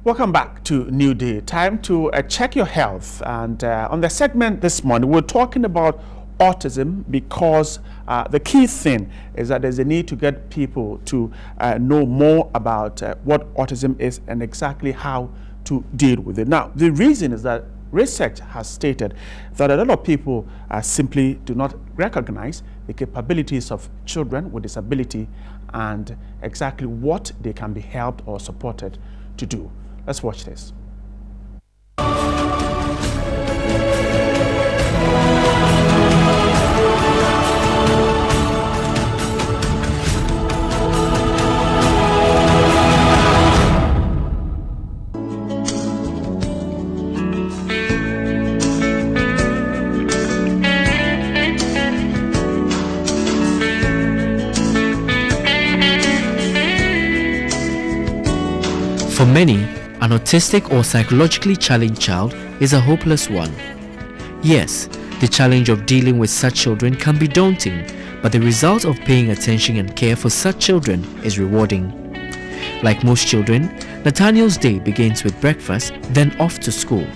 Welcome back to New Day. Time to check your health. And on the segment this morning, we're talking about autism because the key thing is that there's a need to get people to know more about what autism is and exactly how to deal with it. Now, the reason is that research has stated that a lot of people simply do not recognize the capabilities of children with disability and exactly what they can be helped or supported to do. Let's watch this. For many, an autistic or psychologically challenged child is a hopeless one. Yes, the challenge of dealing with such children can be daunting, but the result of paying attention and care for such children is rewarding. Like most children, Nathaniel's day begins with breakfast, then off to school.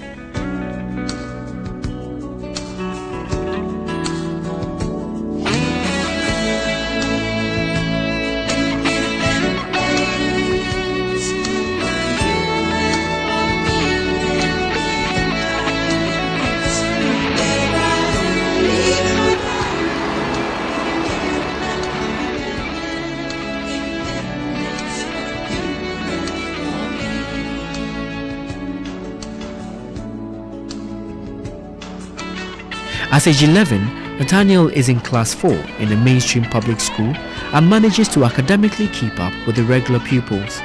At age 11, Nathaniel is in class 4 in a mainstream public school and manages to academically keep up with the regular pupils.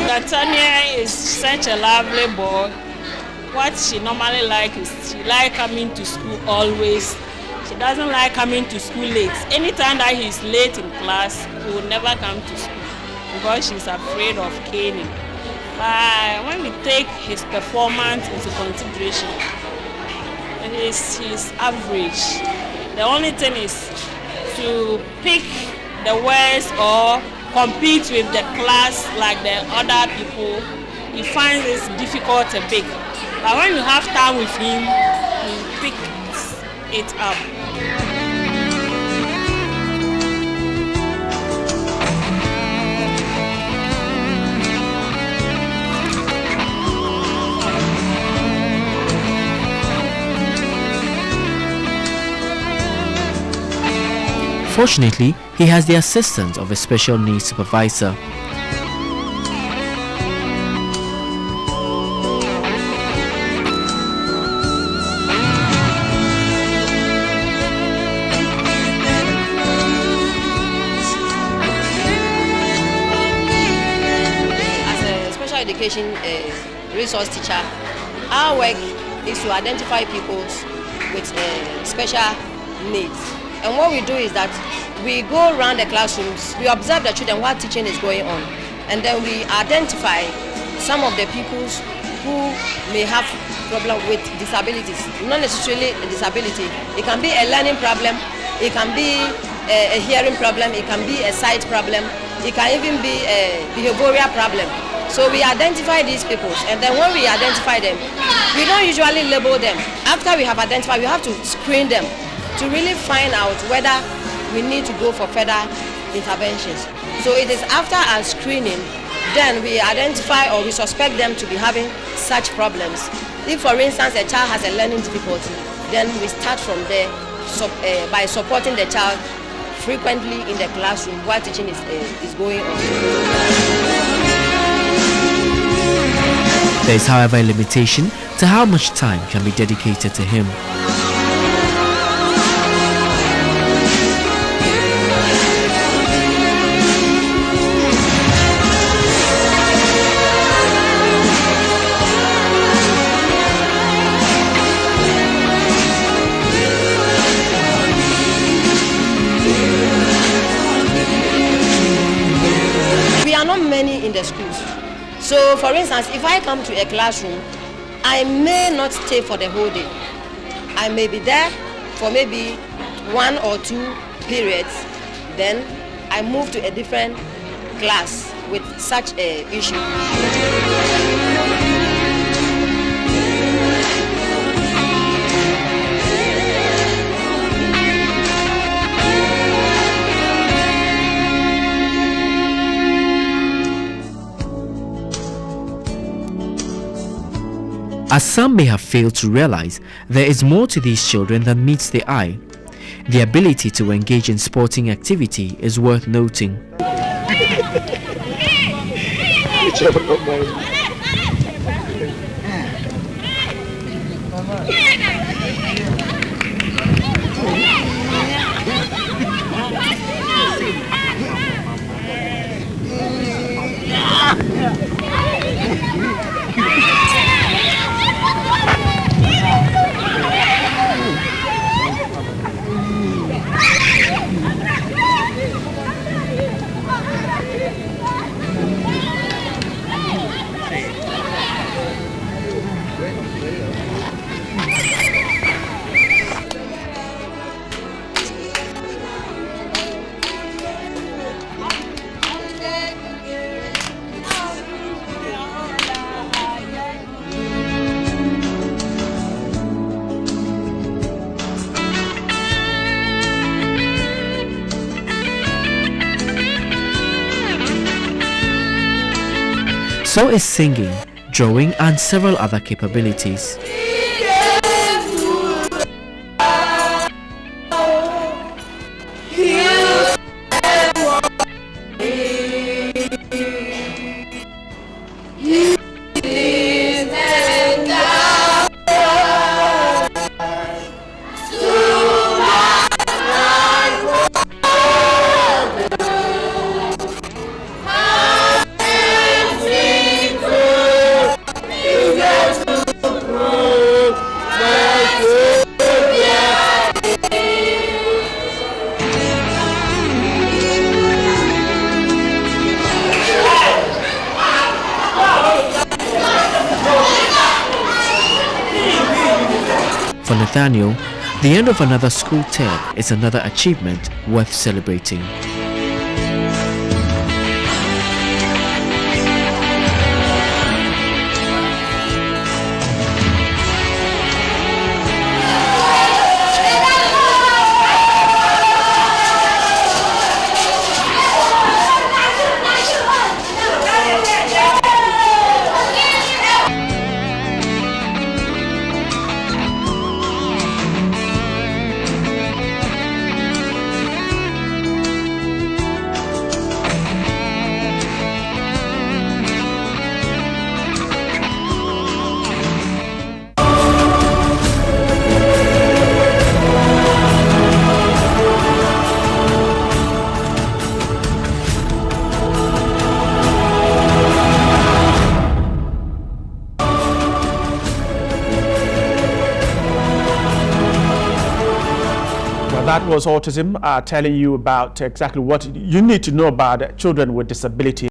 Nathaniel is such a lovely boy. What she normally likes is she likes coming to school always. She doesn't like coming to school late. Anytime that he's late in class, he will never come to school because she's afraid of caning. But when we take his performance into consideration, he's average. The only thing is to pick the words or compete with the class like the other people. He finds it difficult a bit. But when you have time with him, he picks it up. Fortunately, he has the assistance of a special needs supervisor. As a special education resource teacher, our work is to identify people with special needs. And what we do is that we go around the classrooms, we observe the children while teaching is going on, and then we identify some of the people who may have problem with disabilities. Not necessarily a disability. It can be a learning problem, it can be a hearing problem, it can be a sight problem, it can even be a behavioral problem. So we identify these people, and then when we identify them, we don't usually label them. After we have identified, we have to screen them to really find out whether we need to go for further interventions. So it is after our screening, then we identify or we suspect them to be having such problems. If, for instance, a child has a learning difficulty, then we start from there by supporting the child frequently in the classroom while teaching is going on. There is, however, a limitation to how much time can be dedicated to him. We are not many in the schools. So, for instance, if I come to a classroom, I may not stay for the whole day. I may be there for maybe 1 or 2 periods. Then I move to a different class with such an issue. As some may have failed to realize, there is more to these children than meets the eye. The ability to engage in sporting activity is worth noting. So is singing, drawing and several other capabilities. For Nathaniel, the end of another school term is another achievement worth celebrating. That was autism, telling you about exactly what you need to know about children with disability.